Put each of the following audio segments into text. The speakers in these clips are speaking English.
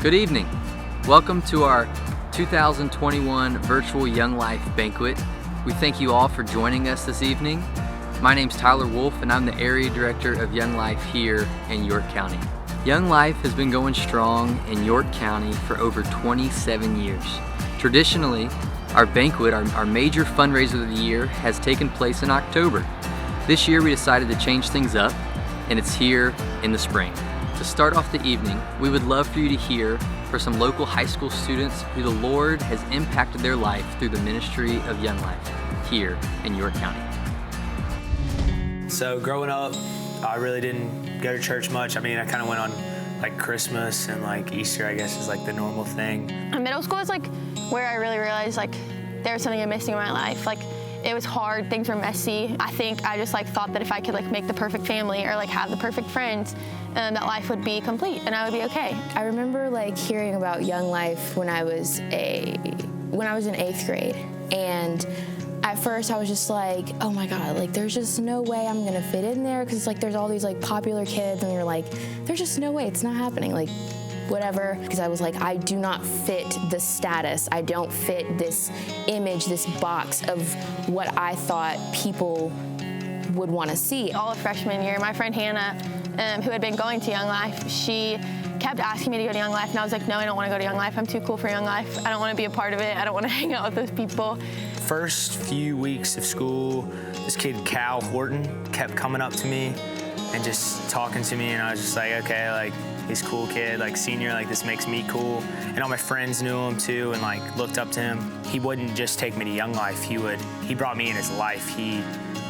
Good evening. Welcome to our 2021 Virtual Young Life Banquet. We thank you all for joining us this evening. My name's Tyler Wolf, and I'm the Area Director of Young Life here in York County. Young Life has been going strong in York County for over 27 years. Traditionally, our banquet, our major fundraiser of the year, has taken place in October. This year we decided to change things up, and it's here in the spring. To start off the evening, we would love for you to hear from some local high school students who the Lord has impacted their life through the ministry of Young Life here in York County. So growing up, I really didn't go to church much. I mean, I kind of went on like Christmas and like Easter, I guess, is like the normal thing. Middle school is like where I really realized like there was something missing in my life. Like it was hard, things were messy. I think I just like thought that if I could like make the perfect family or like have the perfect friends, that life would be complete and I would be okay. I remember like hearing about Young Life when I was in 8th grade, and at first I was just like, oh my God, like there's just no way I'm gonna fit in there, because like there's all these like popular kids and you're like, there's just no way, it's not happening, like whatever. Because I was like, I do not fit the status, I don't fit this image, this box of what I thought people would want to see. All of freshman year, my friend Hannah, who had been going to Young Life, she kept asking me to go to Young Life, and I was like, no, I don't want to go to Young Life. I'm too cool for Young Life. I don't want to be a part of it. I don't want to hang out with those people. First few weeks of school, this kid, Cal Horton, kept coming up to me and just talking to me, and I was just like, okay, like, he's a cool kid, like senior, like this makes me cool. And all my friends knew him too and like looked up to him. He wouldn't just take me to Young Life, he brought me in his life. He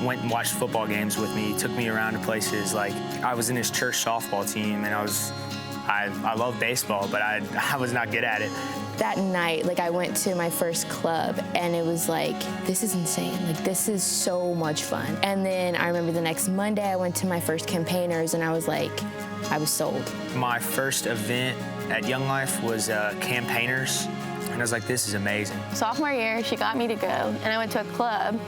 went and watched football games with me, took me around to places. Like I was in his church softball team, and I love baseball, but I was not good at it. That night, like I went to my first club, and it was like, this is insane. Like this is so much fun. And then I remember the next Monday I went to my first campaigners, and I was like, I was sold. My first event at Young Life was campaigners, and I was like, this is amazing. Sophomore year, she got me to go, and I went to a club,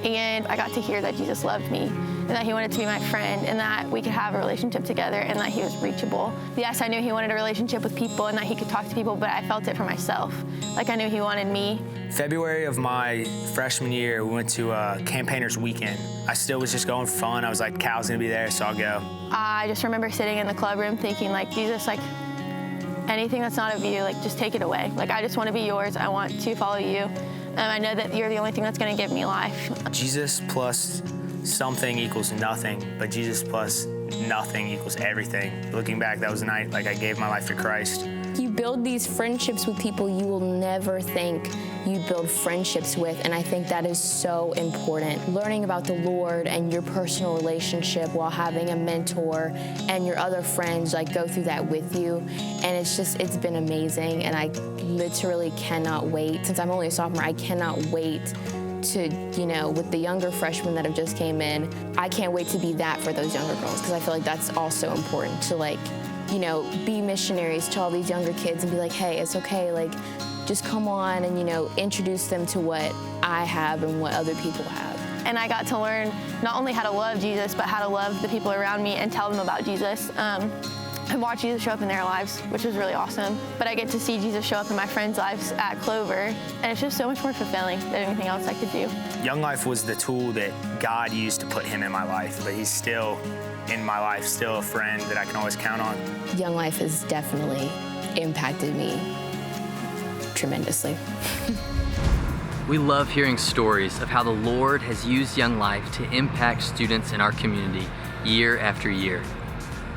and I got to hear that Jesus loved me, and that he wanted to be my friend, and that we could have a relationship together, and that he was reachable. Yes, I knew he wanted a relationship with people and that he could talk to people, but I felt it for myself. Like I knew he wanted me. February of my freshman year, we went to a campaigners weekend. I still was just going for fun. I was like, Cal's gonna be there, so I'll go. I just remember sitting in the club room thinking, like, Jesus, like, anything that's not of you, like, just take it away. Like, I just want to be yours. I want to follow you. I know that you're the only thing that's going to give me life. Jesus plus something equals nothing, but Jesus plus nothing equals everything. Looking back, that was the night like I gave my life to Christ. You build these friendships with people you will never think you'd build friendships with, and I think that is so important. Learning about the Lord and your personal relationship while having a mentor and your other friends like go through that with you, and it's been amazing, and I literally cannot wait. Since I'm only a sophomore, I cannot wait to, with the younger freshmen that have just came in, I can't wait to be that for those younger girls, because I feel like that's also important to be missionaries to all these younger kids and be like, hey, it's okay, like, just come on and, introduce them to what I have and what other people have. And I got to learn not only how to love Jesus, but how to love the people around me and tell them about Jesus. And watch Jesus show up in their lives, which was really awesome. But I get to see Jesus show up in my friends' lives at Clover, and it's just so much more fulfilling than anything else I could do. Young Life was the tool that God used to put him in my life, but he's still in my life, still a friend that I can always count on. Young Life has definitely impacted me tremendously. We love hearing stories of how the Lord has used Young Life to impact students in our community year after year.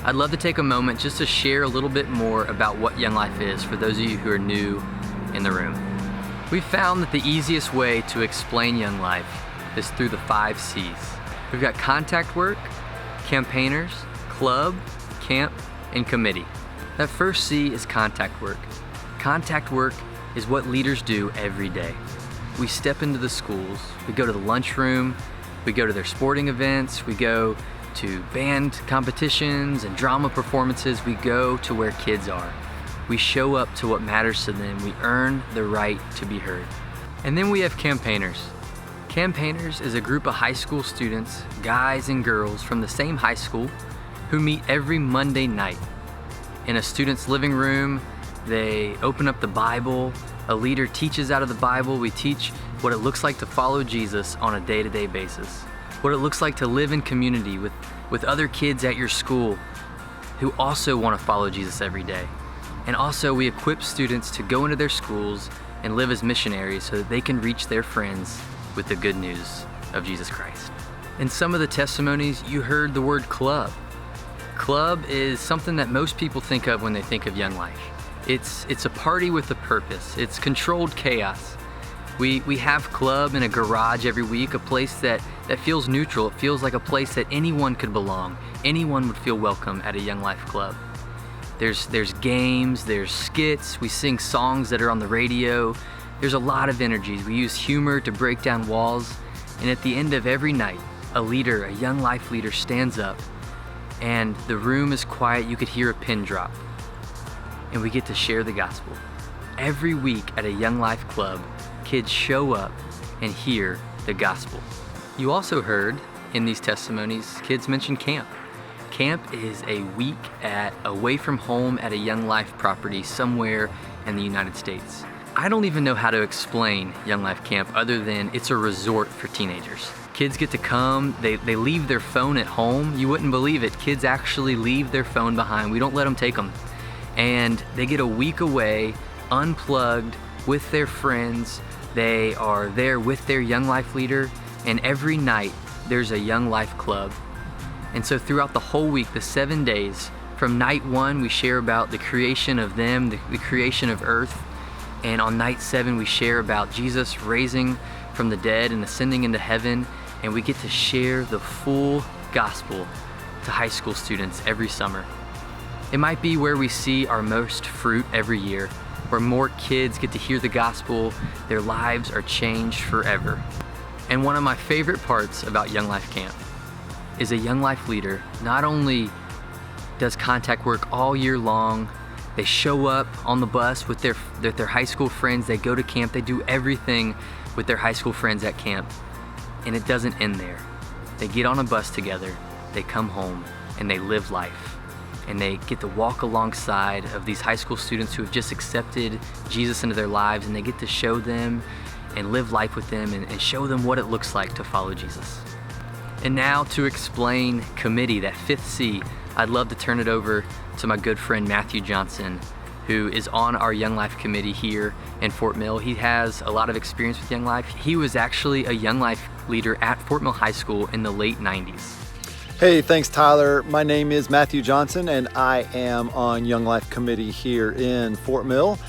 I'd love to take a moment just to share a little bit more about what Young Life is for those of you who are new in the room. We've found that the easiest way to explain Young Life is through the 5 C's. We've got contact work, campaigners, club, camp, and committee. That first C is contact work. Contact work is what leaders do every day. We step into the schools, we go to the lunchroom, we go to their sporting events, we go to band competitions and drama performances. We go to where kids are. We show up to what matters to them. We earn the right to be heard. And then we have campaigners. Campaigners is a group of high school students, guys and girls from the same high school, who meet every Monday night in a student's living room They open up the Bible. A leader teaches out of the Bible. We teach what it looks like to follow Jesus on a day-to-day basis, what it looks like to live in community with other kids at your school who also want to follow Jesus every day. And also we equip students to go into their schools and live as missionaries so that they can reach their friends with the good news of Jesus Christ. In some of the testimonies, you heard the word club. Club is something that most people think of when they think of Young Life. It's a party with a purpose. It's controlled chaos. We have club in a garage every week, a place that feels neutral. It feels like a place that anyone could belong. Anyone would feel welcome at a Young Life club. There's games, there's skits, we sing songs that are on the radio. There's a lot of energy. We use humor to break down walls. And at the end of every night, a Young Life leader stands up and the room is quiet. You could hear a pin drop. And we get to share the gospel. Every week at a Young Life club, kids show up and hear the gospel. You also heard in these testimonies, kids mention camp. Camp is a week away from home at a Young Life property somewhere in the United States. I don't even know how to explain Young Life Camp other than it's a resort for teenagers. Kids get to come, they leave their phone at home. You wouldn't believe it, kids actually leave their phone behind. We don't let them take them. And they get a week away, unplugged, with their friends. They are there with their Young Life leader, and every night there's a Young Life club. And so throughout the whole week, the 7 days, from night 1, we share about the creation of them, the creation of earth. And on night 7, we share about Jesus raising from the dead and ascending into heaven. And we get to share the full gospel to high school students every summer. It might be where we see our most fruit every year, where more kids get to hear the gospel, their lives are changed forever. And one of my favorite parts about Young Life Camp is a Young Life leader not only does contact work all year long, they show up on the bus with their high school friends, they go to camp, they do everything with their high school friends at camp. And it doesn't end there. They get on a bus together, they come home, and they live life. And they get to walk alongside of these high school students who have just accepted Jesus into their lives, and they get to show them and live life with them and show them what it looks like to follow Jesus. And now to explain committee, that 5th C, I'd love to turn it over to my good friend Matthew Johnson, who is on our Young Life committee here in Fort Mill. He has a lot of experience with Young Life. He was actually a Young Life leader at Fort Mill High School in the late 90s. Hey, thanks Tyler. My name is Matthew Johnson and I am on Young Life committee here in Fort Mill.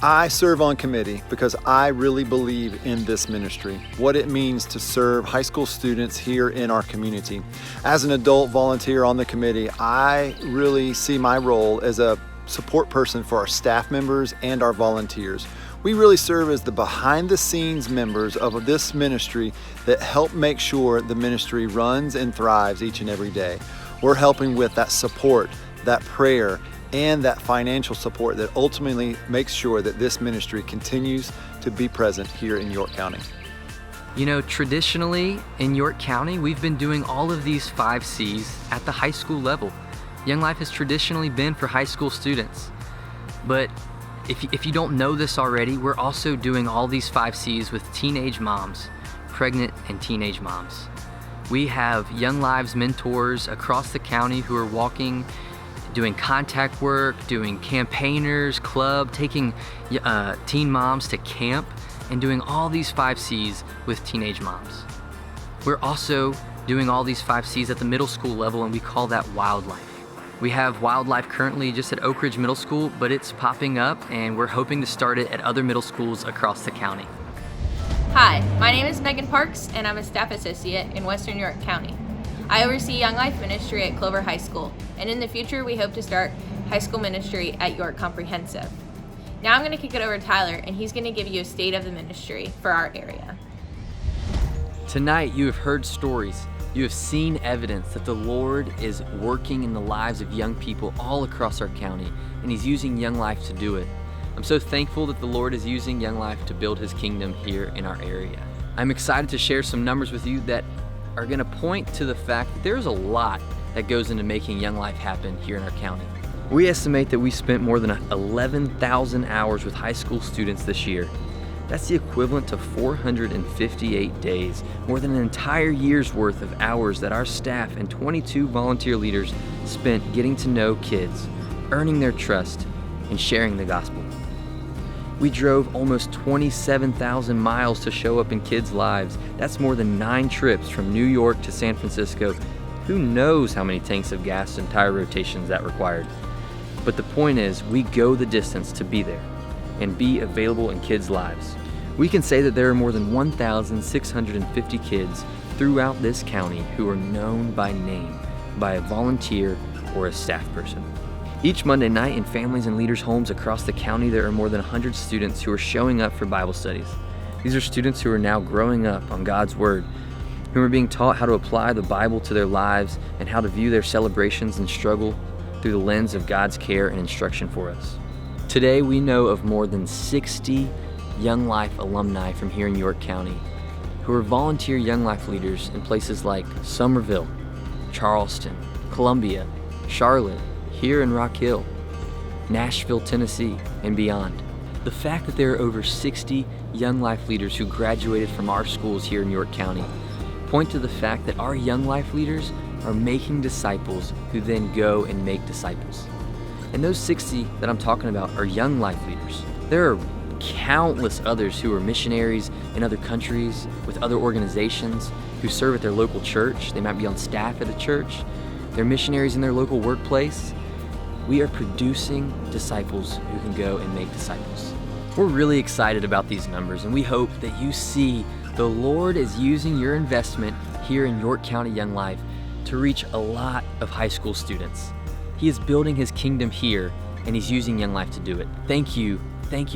I serve on committee because I really believe in this ministry, what it means to serve high school students here in our community. As an adult volunteer on the committee, I really see my role as a support person for our staff members and our volunteers. We really serve as the behind the scenes members of this ministry that help make sure the ministry runs and thrives each and every day. We're helping with that support, that prayer, and that financial support that ultimately makes sure that this ministry continues to be present here in York County. You know, traditionally in York County, we've been doing all of these 5 C's at the high school level. Young Life has traditionally been for high school students. But if you don't know this already, we're also doing all these 5 C's with teenage moms, pregnant and teenage moms. We have Young Lives mentors across the county who are walking, doing contact work, doing campaigners, club, taking teen moms to camp, and doing all these 5 C's with teenage moms. We're also doing all these 5 C's at the middle school level, and we call that wildlife. We have wildlife currently just at Oak Ridge Middle School, but it's popping up, and we're hoping to start it at other middle schools across the county. Hi, my name is Megan Parks, and I'm a staff associate in Western York County. I oversee Young Life Ministry at Clover High School, and in the future we hope to start high school ministry at York Comprehensive. Now I'm going to kick it over to Tyler, and he's going to give you a state of the ministry for our area. Tonight you have heard stories. You have seen evidence that the Lord is working in the lives of young people all across our county, and He's using Young Life to do it. I'm so thankful that the Lord is using Young Life to build His kingdom here in our area. I'm excited to share some numbers with you that are going to point to the fact that there's a lot that goes into making Young Life happen here in our county. We estimate that we spent more than 11,000 hours with high school students this year. That's the equivalent to 458 days, more than an entire year's worth of hours that our staff and 22 volunteer leaders spent getting to know kids, earning their trust, and sharing the gospel. We drove almost 27,000 miles to show up in kids' lives. That's more than 9 trips from New York to San Francisco. Who knows how many tanks of gas and tire rotations that required? But the point is, we go the distance to be there and be available in kids' lives. We can say that there are more than 1,650 kids throughout this county who are known by name by a volunteer or a staff person. Each Monday night in families and leaders' homes across the county, there are more than 100 students who are showing up for Bible studies. These are students who are now growing up on God's Word, who are being taught how to apply the Bible to their lives and how to view their celebrations and struggle through the lens of God's care and instruction for us. Today, we know of more than 60 Young Life alumni from here in York County who are volunteer Young Life leaders in places like Somerville, Charleston, Columbia, Charlotte, here in Rock Hill, Nashville, Tennessee, and beyond. The fact that there are over 60 Young Life leaders who graduated from our schools here in York County point to the fact that our Young Life leaders are making disciples who then go and make disciples. And those 60 that I'm talking about are Young Life leaders. There are countless others who are missionaries in other countries with other organizations who serve at their local church. They might be on staff at a church. They're missionaries in their local workplace. We are producing disciples who can go and make disciples. We're really excited about these numbers, and we hope that you see the Lord is using your investment here in York County Young Life to reach a lot of high school students. He is building his kingdom here, and he's using Young Life to do it. Thank you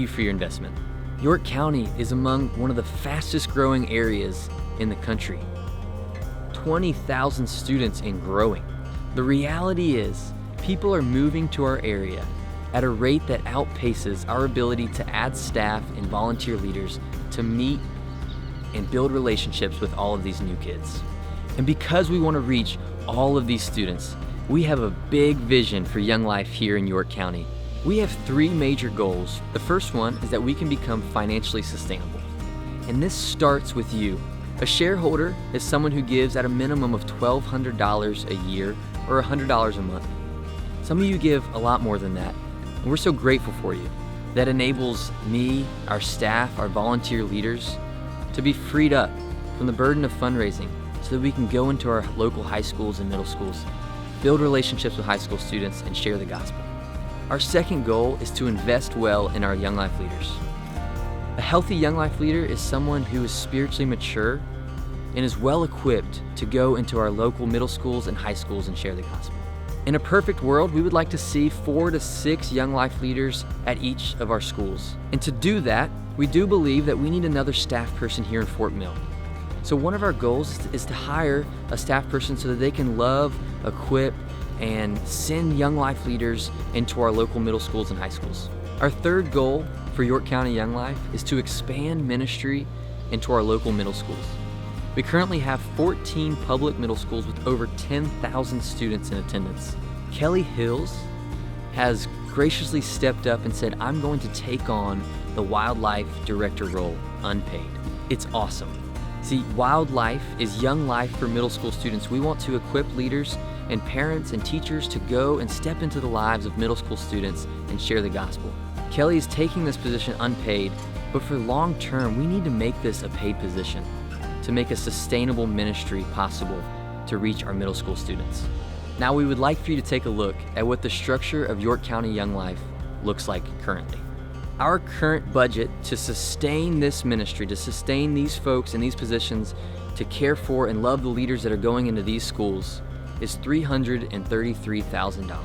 for your investment. York County is among one of the fastest growing areas in the country. 20,000 students and growing. The reality is, people are moving to our area at a rate that outpaces our ability to add staff and volunteer leaders to meet and build relationships with all of these new kids. And because we want to reach all of these students, we have a big vision for Young Life here in York County. We have 3 major goals. The first one is that we can become financially sustainable. And this starts with you. A shareholder is someone who gives at a minimum of $1,200 a year or $100 a month. Some of you give a lot more than that, and we're so grateful for you. That enables me, our staff, our volunteer leaders to be freed up from the burden of fundraising so that we can go into our local high schools and middle schools, build relationships with high school students, and share the gospel. Our second goal is to invest well in our Young Life leaders. A healthy Young Life leader is someone who is spiritually mature and is well equipped to go into our local middle schools and high schools and share the gospel. In a perfect world, we would like to see 4 to 6 Young Life leaders at each of our schools. And to do that, we do believe that we need another staff person here in Fort Mill. So one of our goals is to hire a staff person so that they can love, equip, and send Young Life leaders into our local middle schools and high schools. Our third goal for York County Young Life is to expand ministry into our local middle schools. We currently have 14 public middle schools with over 10,000 students in attendance. Kelly Hills has graciously stepped up and said, I'm going to take on the wildlife director role unpaid. It's awesome. See, Wildlife is Young Life for middle school students. We want to equip leaders and parents and teachers to go and step into the lives of middle school students and share the gospel. Kelly is taking this position unpaid, but for long term, we need to make this a paid position to make a sustainable ministry possible to reach our middle school students. Now, we would like for you to take a look at what the structure of York County Young Life looks like currently. Our current budget to sustain this ministry, to sustain these folks in these positions, to care for and love the leaders that are going into these schools is $333,000.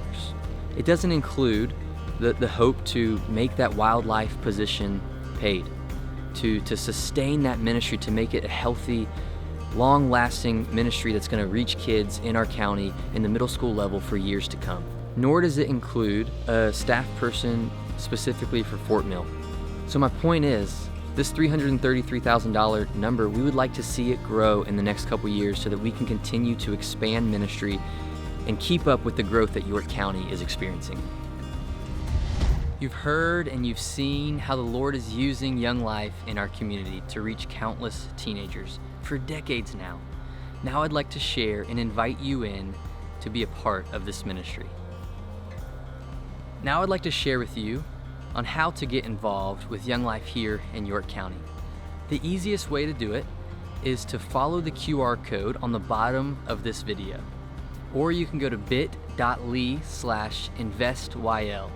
It doesn't include the hope to make that wildlife position paid, to sustain that ministry, to make it a healthy, long-lasting ministry that's going to reach kids in our county in the middle school level for years to come. Nor does it include a staff person specifically for Fort Mill. So my point is, this $333,000 number, we would like to see it grow in the next couple years so that we can continue to expand ministry and keep up with the growth that York County is experiencing. You've heard and you've seen how the Lord is using Young Life in our community to reach countless teenagers for decades now. Now I'd like to share and invite you in to be a part of this ministry. Now I'd like to share with you on how to get involved with Young Life here in York County. The easiest way to do it is to follow the QR code on the bottom of this video, or you can go to bit.ly/investyl.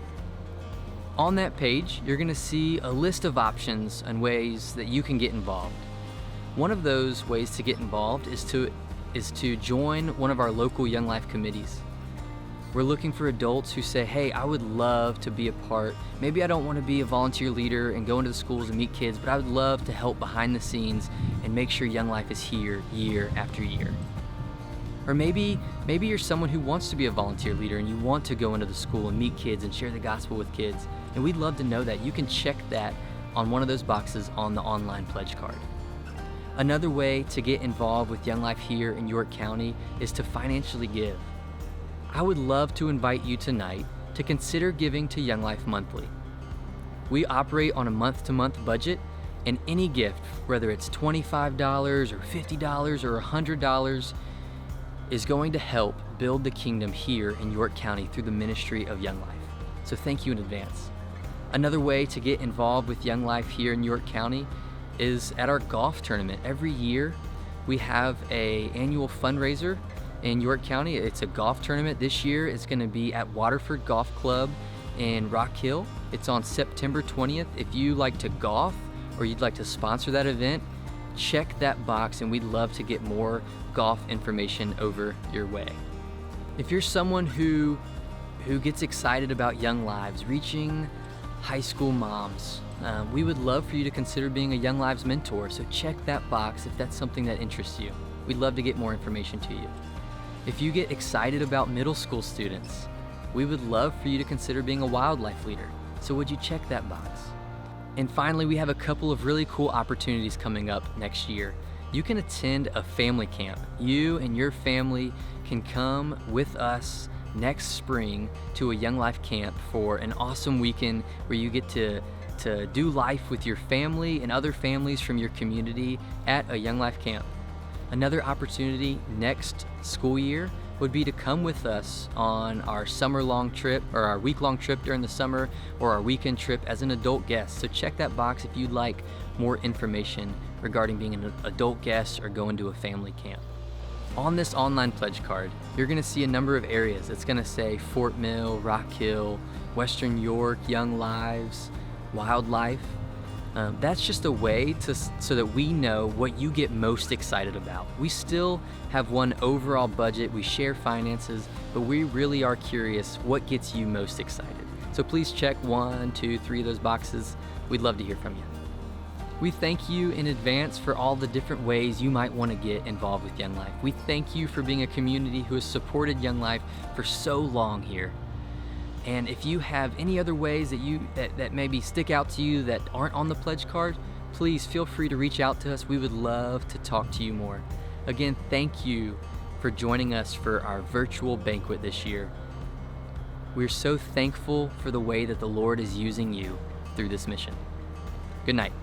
On that page, you're going to see a list of options and ways that you can get involved. One of those ways to get involved is to join one of our local Young Life committees. We're looking for adults who say, hey, I would love to be a part. Maybe I don't want to be a volunteer leader and go into the schools and meet kids, but I would love to help behind the scenes and make sure Young Life is here year after year. Or maybe you're someone who wants to be a volunteer leader and you want to go into the school and meet kids and share the gospel with kids. And we'd love to know that. You can check that on one of those boxes on the online pledge card. Another way to get involved with Young Life here in York County is to financially give. I would love to invite you tonight to consider giving to Young Life monthly. We operate on a month-to-month budget, and any gift, whether it's $25 or $50 or $100, is going to help build the kingdom here in York County through the ministry of Young Life. So thank you in advance. Another way to get involved with Young Life here in York County is at our golf tournament. Every year we have an annual fundraiser in York County. It's a golf tournament. This year it's going to be at Waterford Golf Club in Rock Hill. It's on September 20th. If you like to golf or you'd like to sponsor that event, check that box and we'd love to get more golf information over your way. If you're someone who gets excited about Young Lives, reaching high school moms, we would love for you to consider being a Young Lives mentor, so check that box if that's something that interests you. We'd love to get more information to you. If you get excited about middle school students, we would love for you to consider being a wildlife leader, so would you check that box? And finally, we have a couple of really cool opportunities coming up next year. You can attend a family camp. You and your family can come with us next spring to a Young Life camp for an awesome weekend where you get to do life with your family and other families from your community at a Young Life camp. Another opportunity next school year would be to come with us on our summer-long trip or our week-long trip during the summer or our weekend trip as an adult guest. So check that box if you'd like more information regarding being an adult guest or going to a family camp. On this online pledge card, you're going to see a number of areas. It's going to say Fort Mill, Rock Hill, Western York, Young Lives, Wildlife. That's just a way so that we know what you get most excited about. We still have one overall budget, we share finances, but we really are curious what gets you most excited. So please check 1, 2, 3 of those boxes. We'd love to hear from you. We thank you in advance for all the different ways you might want to get involved with Young Life. We thank you for being a community who has supported Young Life for so long here. And if you have any other ways that maybe stick out to you that aren't on the pledge card, please feel free to reach out to us. We would love to talk to you more. Again, thank you for joining us for our virtual banquet this year. We're so thankful for the way that the Lord is using you through this mission. Good night.